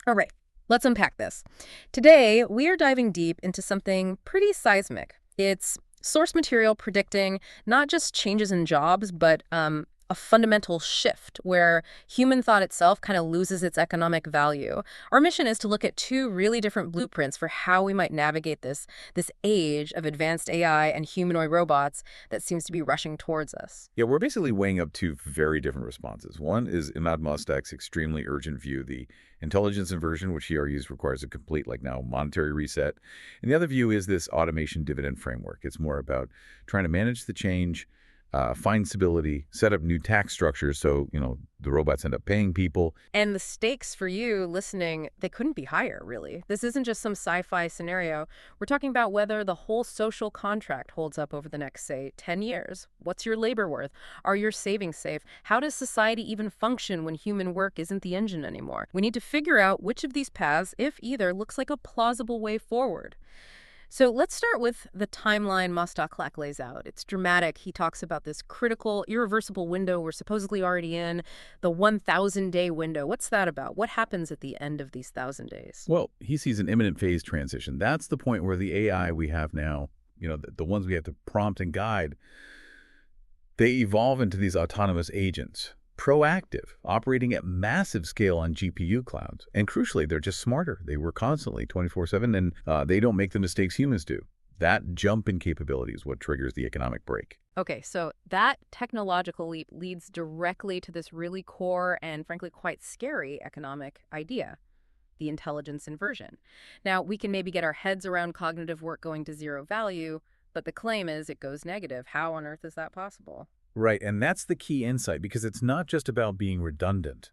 All right, let's unpack this. Today, we are diving deep into something pretty seismic. It's source material predicting not just changes in jobs, but a fundamental shift where human thought itself kind of loses its economic value. Our mission is to look at two really different blueprints for how we might navigate this age of advanced AI and humanoid robots that seems to be rushing towards us. Yeah, we're basically weighing up two very different responses. One is Emad Mostaque's extremely urgent view, the intelligence inversion, which he argues requires a complete, like now, monetary reset. And the other view is this automation dividend framework. It's more about trying to manage the change, find stability, set up new tax structures so, the robots end up paying people. And the stakes for you listening, they couldn't be higher, really. This isn't just some sci-fi scenario. We're talking about whether the whole social contract holds up over the next, say, 10 years. What's your labor worth? Are your savings safe? How does society even function when human work isn't the engine anymore? We need to figure out which of these paths, if either, looks like a plausible way forward. So let's start with the timeline Mostaque lays out. It's dramatic. He talks about this critical, irreversible window we're supposedly already in, the 1,000-day window. What's that about? What happens at the end of these 1,000 days? Well, he sees an imminent phase transition. That's the point where the AI we have now, the ones we have to prompt and guide, they evolve into these autonomous agents. Proactive, operating at massive scale on GPU clouds. And crucially, they're just smarter. They work constantly, 24/7, and they don't make the mistakes humans do. That jump in capability is what triggers the economic break. Okay, so that technological leap leads directly to this really core and frankly quite scary economic idea, the intelligence inversion. Now, we can maybe get our heads around cognitive work going to zero value, but the claim is it goes negative. How on earth is that possible? Right, and that's the key insight because it's not just about being redundant.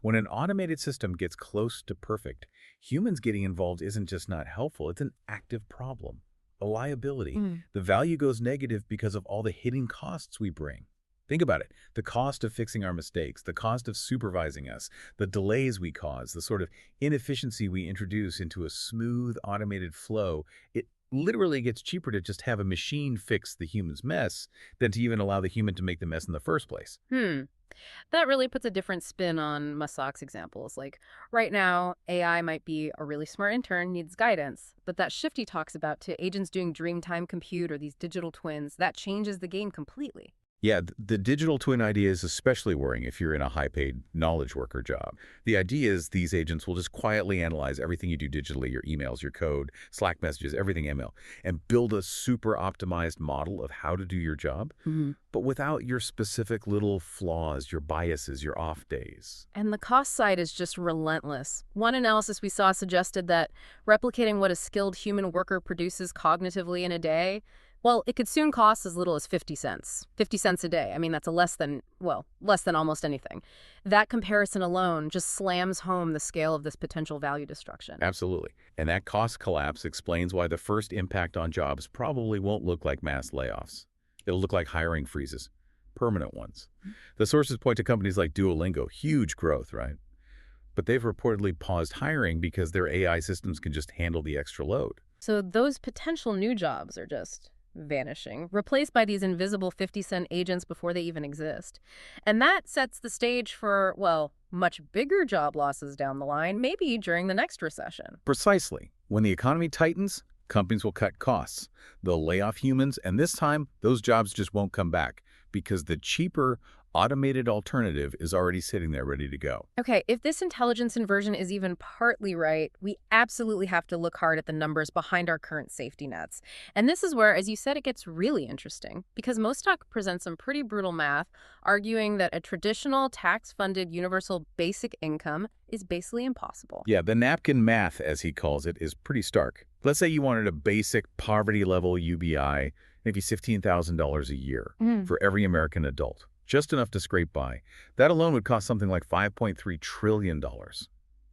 When an automated system gets close to perfect, humans getting involved isn't just not helpful, it's an active problem, a liability. The value goes negative because of all the hidden costs we bring. Think about it. The cost of fixing our mistakes, the cost of supervising us, the delays we cause, the sort of inefficiency we introduce into a smooth automated flow. It literally gets cheaper to just have a machine fix the human's mess than to even allow the human to make the mess in the first place. That really puts a different spin on Massac's examples. Like, right now, AI might be a really smart intern, needs guidance, but that shift he talks about to agents doing dreamtime compute or these digital twins, that changes the game completely. Yeah, the digital twin idea is especially worrying if you're in a high-paid knowledge worker job. The idea is these agents will just quietly analyze everything you do digitally, your emails, your code, Slack messages, everything ML, and build a super optimized model of how to do your job, but without your specific little flaws, your biases, your off days. And the cost side is just relentless. One analysis we saw suggested that replicating what a skilled human worker produces cognitively in a day, well, it could soon cost as little as 50 cents. 50 cents a day. I mean, that's less than almost anything. That comparison alone just slams home the scale of this potential value destruction. Absolutely. And that cost collapse explains why the first impact on jobs probably won't look like mass layoffs. It'll look like hiring freezes, permanent ones. The sources point to companies like Duolingo, huge growth, right? But they've reportedly paused hiring because their AI systems can just handle the extra load. So those potential new jobs are just vanishing, replaced by these invisible 50-cent agents before they even exist. And that sets the stage for, well, much bigger job losses down the line, maybe during the next recession. Precisely. When the economy tightens, companies will cut costs. They'll lay off humans, and this time, those jobs just won't come back because the cheaper, automated alternative is already sitting there ready to go. Okay, if this intelligence inversion is even partly right, we absolutely have to look hard at the numbers behind our current safety nets. And this is where, as you said, it gets really interesting, because Mostaque presents some pretty brutal math, arguing that a traditional tax-funded universal basic income is basically impossible. Yeah, the napkin math, as he calls it, is pretty stark. Let's say you wanted a basic poverty-level UBI, maybe $15,000 a year for every American adult. Just enough to scrape by. That alone would cost something like $5.3 trillion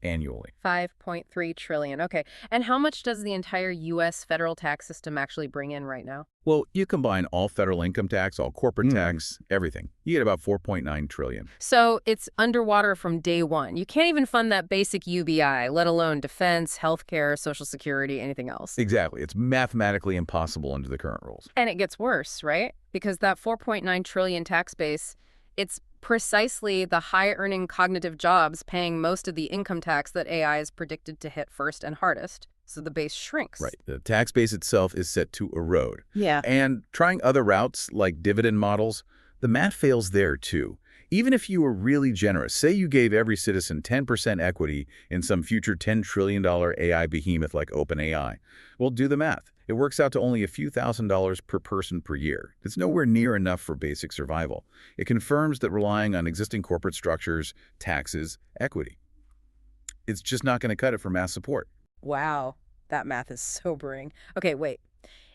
annually. 5.3 trillion. Okay. And how much does the entire U.S. federal tax system actually bring in right now? Well, you combine all federal income tax, all corporate tax, everything. You get about $4.9 trillion. So it's underwater from day one. You can't even fund that basic UBI, let alone defense, healthcare, Social Security, anything else. Exactly. It's mathematically impossible under the current rules. And it gets worse, right? Because that 4.9 trillion tax base, it's precisely the high-earning cognitive jobs paying most of the income tax that AI is predicted to hit first and hardest. So the base shrinks. Right. The tax base itself is set to erode. Yeah. And trying other routes like dividend models, the math fails there too. Even if you were really generous, say you gave every citizen 10% equity in some future $10 trillion AI behemoth like OpenAI, well, do the math. It works out to only a few $1,000s per person per year. It's nowhere near enough for basic survival. It confirms that relying on existing corporate structures, taxes, equity, it's just not going to cut it for mass support. Wow, that math is sobering. Okay, wait.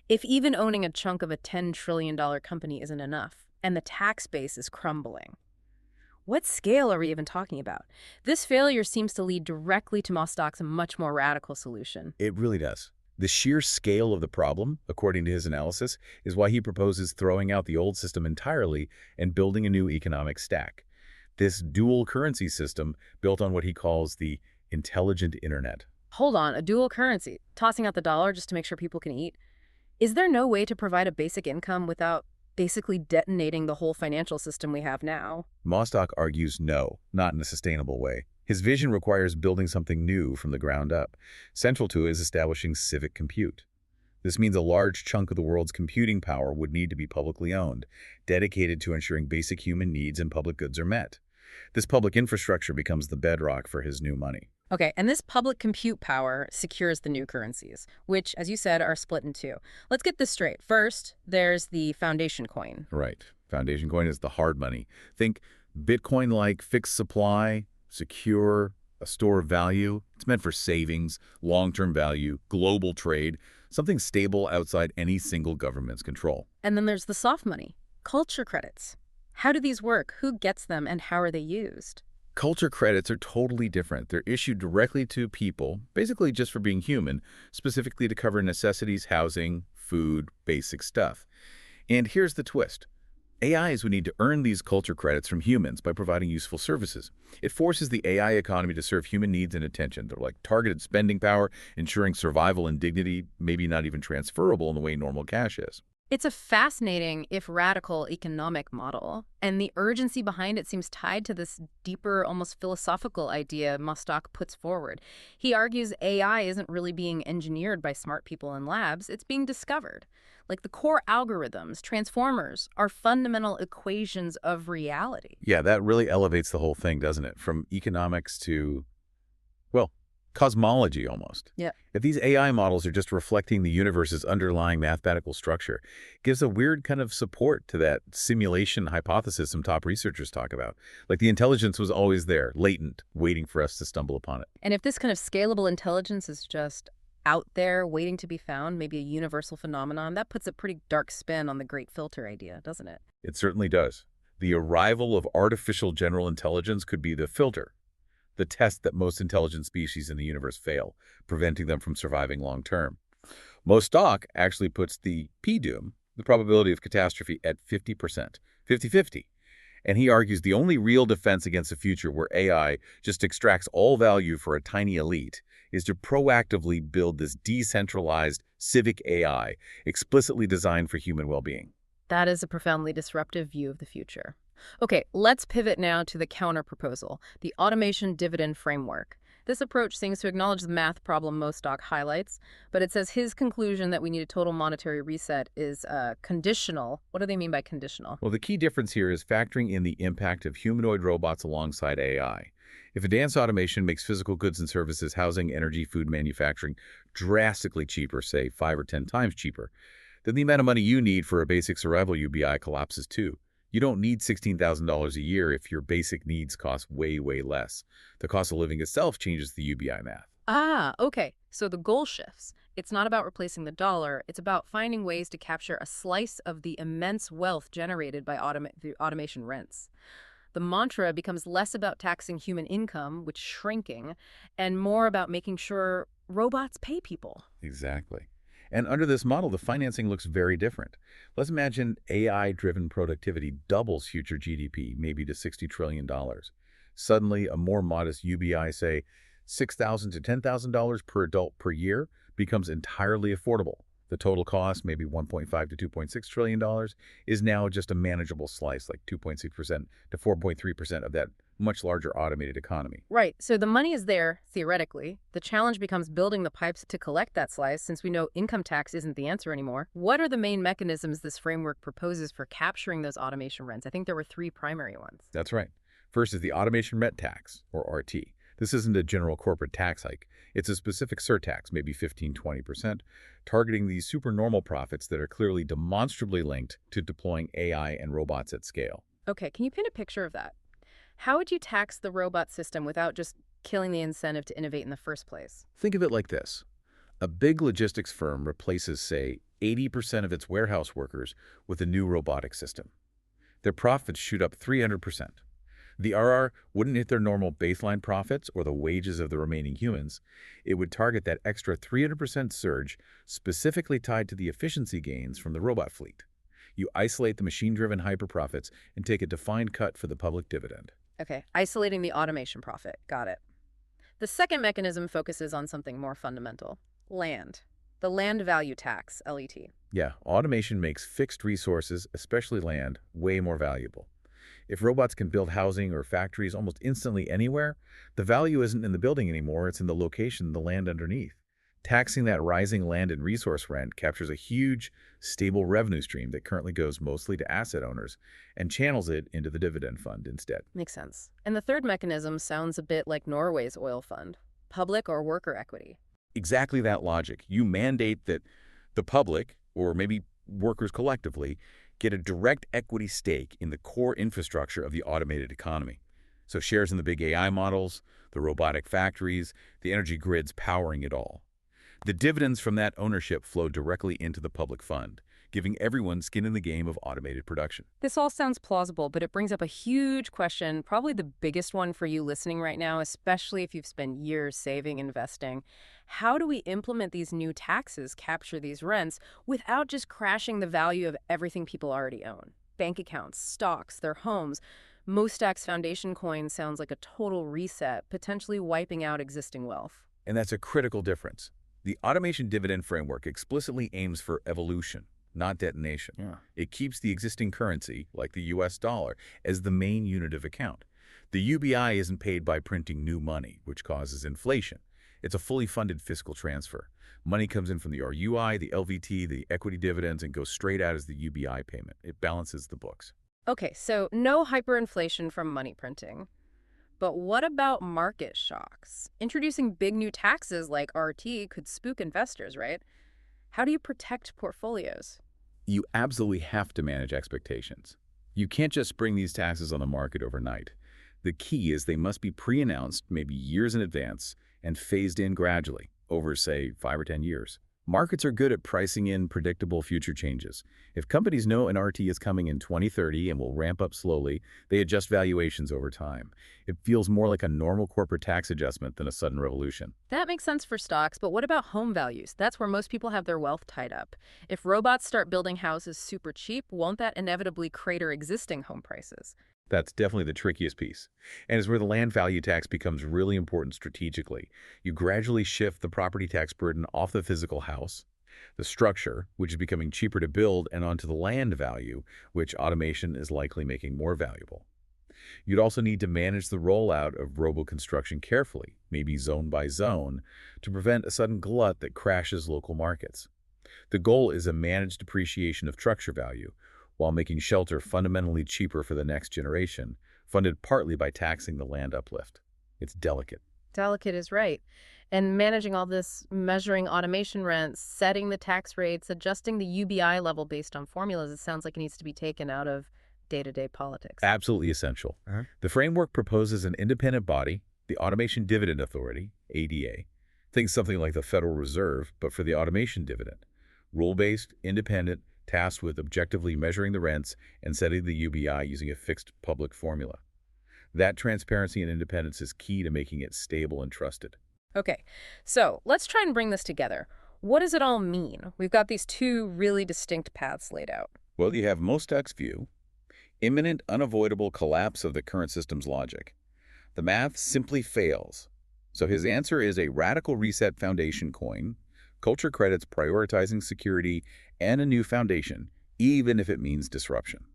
If even owning a chunk of a $10 trillion company isn't enough, and the tax base is crumbling, what scale are we even talking about? This failure seems to lead directly to Mostaque's much more radical solution. It really does. The sheer scale of the problem, according to his analysis, is why he proposes throwing out the old system entirely and building a new economic stack. This dual currency system built on what he calls the intelligent internet. Hold on, a dual currency, tossing out the dollar just to make sure people can eat? Is there no way to provide a basic income without basically detonating the whole financial system we have now? Mostaque argues no, not in a sustainable way. His vision requires building something new from the ground up. Central to it is establishing civic compute. This means a large chunk of the world's computing power would need to be publicly owned, dedicated to ensuring basic human needs and public goods are met. This public infrastructure becomes the bedrock for his new money. Okay, and this public compute power secures the new currencies, which, as you said, are split in two. Let's get this straight. First, there's the foundation coin. Right. Foundation coin is the hard money. Think Bitcoin-like fixed supply, secure, a store of value. It's meant for savings, long-term value, global trade, something stable outside any single government's control. And then there's the soft money, culture credits. How do these work? Who gets them, and how are they used? Culture credits are totally different. They're issued directly to people, basically just for being human, specifically to cover necessities, housing, food, basic stuff. And here's the twist. AIs would need to earn these culture credits from humans by providing useful services. It forces the AI economy to serve human needs and attention. They're like targeted spending power, ensuring survival and dignity, maybe not even transferable in the way normal cash is. It's a fascinating, if radical, economic model, and the urgency behind it seems tied to this deeper, almost philosophical idea Mostaque puts forward. He argues AI isn't really being engineered by smart people in labs, it's being discovered. Like the core algorithms, transformers, are fundamental equations of reality. Yeah, that really elevates the whole thing, doesn't it? From economics to, well, cosmology almost. Yeah. If these AI models are just reflecting the universe's underlying mathematical structure, it gives a weird kind of support to that simulation hypothesis some top researchers talk about. Like the intelligence was always there, latent, waiting for us to stumble upon it. And if this kind of scalable intelligence is just out there waiting to be found, maybe a universal phenomenon, that puts a pretty dark spin on the great filter idea, doesn't it? It certainly does. The arrival of artificial general intelligence could be the filter, the test that most intelligent species in the universe fail, preventing them from surviving long term. Mostaque actually puts the P-doom, the probability of catastrophe, at 50%, 50-50. And he argues the only real defense against a future where AI just extracts all value for a tiny elite is to proactively build this decentralized civic AI explicitly designed for human well-being. That is a profoundly disruptive view of the future. Okay, let's pivot now to the counter-proposal, the Automation Dividend Framework. This approach seems to acknowledge the math problem Mostaque highlights, but it says his conclusion that we need a total monetary reset is conditional. What do they mean by conditional? Well, the key difference here is factoring in the impact of humanoid robots alongside AI. If advanced automation makes physical goods and services, housing, energy, food manufacturing drastically cheaper, say 5 or 10 times cheaper, then the amount of money you need for a basic survival UBI collapses too. You don't need $16,000 a year if your basic needs cost way, way less. The cost of living itself changes the UBI math. Ah, okay. So the goal shifts. It's not about replacing the dollar. It's about finding ways to capture a slice of the immense wealth generated by the automation rents. The mantra becomes less about taxing human income, which is shrinking, and more about making sure robots pay people. Exactly. And under this model, the financing looks very different. Let's imagine AI-driven productivity doubles future GDP, maybe to $60 trillion. Suddenly, a more modest UBI, say $6,000 to $10,000 per adult per year, becomes entirely affordable. The total cost, maybe $1.5 to $2.6 trillion, is now just a manageable slice, like 2.6% to 4.3% of that much larger automated economy. Right, so the money is there, theoretically. The challenge becomes building the pipes to collect that slice, since we know income tax isn't the answer anymore. What are the main mechanisms this framework proposes for capturing those automation rents? I think there were three primary ones. That's right. First is the Automation Rent Tax, or RT. This isn't a general corporate tax hike. It's a specific surtax, maybe 15–20%, targeting these supernormal profits that are clearly demonstrably linked to deploying AI and robots at scale. Okay, can you paint a picture of that? How would you tax the robot system without just killing the incentive to innovate in the first place? Think of it like this. A big logistics firm replaces, say, 80% of its warehouse workers with a new robotic system. Their profits shoot up 300%. The RR wouldn't hit their normal baseline profits or the wages of the remaining humans. It would target that extra 300% surge specifically tied to the efficiency gains from the robot fleet. You isolate the machine-driven hyper-profits and take a defined cut for the public dividend. Okay, isolating the automation profit. Got it. The second mechanism focuses on something more fundamental: land. The land value tax, LET. Yeah, automation makes fixed resources, especially land, way more valuable. If robots can build housing or factories almost instantly anywhere, the value isn't in the building anymore, it's in the location, the land underneath. Taxing that rising land and resource rent captures a huge, stable revenue stream that currently goes mostly to asset owners and channels it into the dividend fund instead. Makes sense. And the third mechanism sounds a bit like Norway's oil fund: public or worker equity. Exactly that logic. You mandate that the public, or maybe workers collectively, get a direct equity stake in the core infrastructure of the automated economy. So shares in the big AI models, the robotic factories, the energy grids powering it all. The dividends from that ownership flow directly into the public fund, giving everyone skin in the game of automated production. This all sounds plausible, but it brings up a huge question, probably the biggest one for you listening right now, especially if you've spent years saving, investing. How do we implement these new taxes, capture these rents, without just crashing the value of everything people already own? Bank accounts, stocks, their homes. Mostaque's foundation coin sounds like a total reset, potentially wiping out existing wealth. And that's a critical difference. The Automation Dividend Framework explicitly aims for evolution, not detonation. Yeah. It keeps the existing currency, like the US dollar, as the main unit of account. The UBI isn't paid by printing new money, which causes inflation. It's a fully funded fiscal transfer. Money comes in from the RUI, the LVT, the equity dividends, and goes straight out as the UBI payment. It balances the books. Okay, so no hyperinflation from money printing. But what about market shocks? Introducing big new taxes like RT could spook investors, right? How do you protect portfolios? You absolutely have to manage expectations. You can't just spring these taxes on the market overnight. The key is they must be pre-announced maybe years in advance and phased in gradually over, say, 5 or 10 years. Markets are good at pricing in predictable future changes. If companies know an RT is coming in 2030 and will ramp up slowly, they adjust valuations over time. It feels more like a normal corporate tax adjustment than a sudden revolution. That makes sense for stocks, but what about home values? That's where most people have their wealth tied up. If robots start building houses super cheap, won't that inevitably crater existing home prices? That's definitely the trickiest piece, and is where the land value tax becomes really important strategically. You gradually shift the property tax burden off the physical house, the structure, which is becoming cheaper to build, and onto the land value, which automation is likely making more valuable. You'd also need to manage the rollout of robo-construction carefully, maybe zone by zone, to prevent a sudden glut that crashes local markets. The goal is a managed depreciation of structure value, while making shelter fundamentally cheaper for the next generation, funded partly by taxing the land uplift. It's delicate. Delicate is right. And managing all this, measuring automation rents, setting the tax rates, adjusting the UBI level based on formulas, it sounds like it needs to be taken out of day-to-day politics. Absolutely essential. The framework proposes an independent body, the Automation Dividend Authority, ADA. Think something like the Federal Reserve, but for the automation dividend. Rule-based, independent, tasked with objectively measuring the rents and setting the UBI using a fixed public formula. That transparency and independence is key to making it stable and trusted. Okay, so let's try and bring this together. What does it all mean? We've got these two really distinct paths laid out. Well, you have Mostaque's view, imminent, unavoidable collapse of the current system's logic. The math simply fails. So his answer is a radical reset foundation coin, Culture credits prioritizing security and a new foundation, even if it means disruption.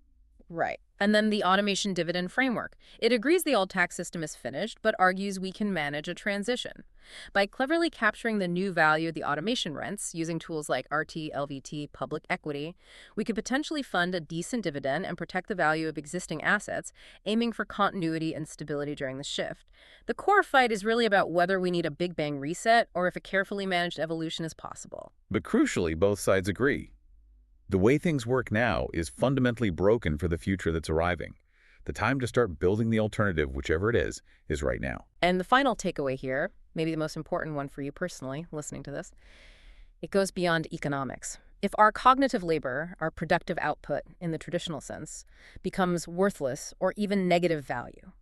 Right. And then the Automation Dividend Framework. It agrees the old tax system is finished, but argues we can manage a transition. By cleverly capturing the new value the automation rents, using tools like RT, LVT, public equity, we could potentially fund a decent dividend and protect the value of existing assets, aiming for continuity and stability during the shift. The core fight is really about whether we need a Big Bang reset or if a carefully managed evolution is possible. But crucially, both sides agree. The way things work now is fundamentally broken for the future that's arriving. The time to start building the alternative, whichever it is right now. And the final takeaway here, maybe the most important one for you personally, listening to this, it goes beyond economics. If our cognitive labor, our productive output in the traditional sense, becomes worthless or even negative value,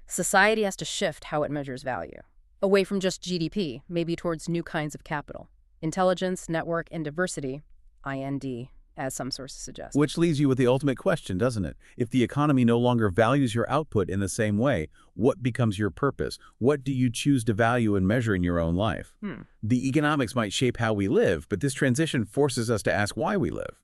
society has to shift how it measures value, away from just GDP, maybe towards new kinds of capital. Intelligence, network, and diversity, IND, as some sources suggest. Which leaves you with the ultimate question, doesn't it? If the economy no longer values your output in the same way, what becomes your purpose? What do you choose to value and measure in your own life? The economics might shape how we live, but this transition forces us to ask why we live.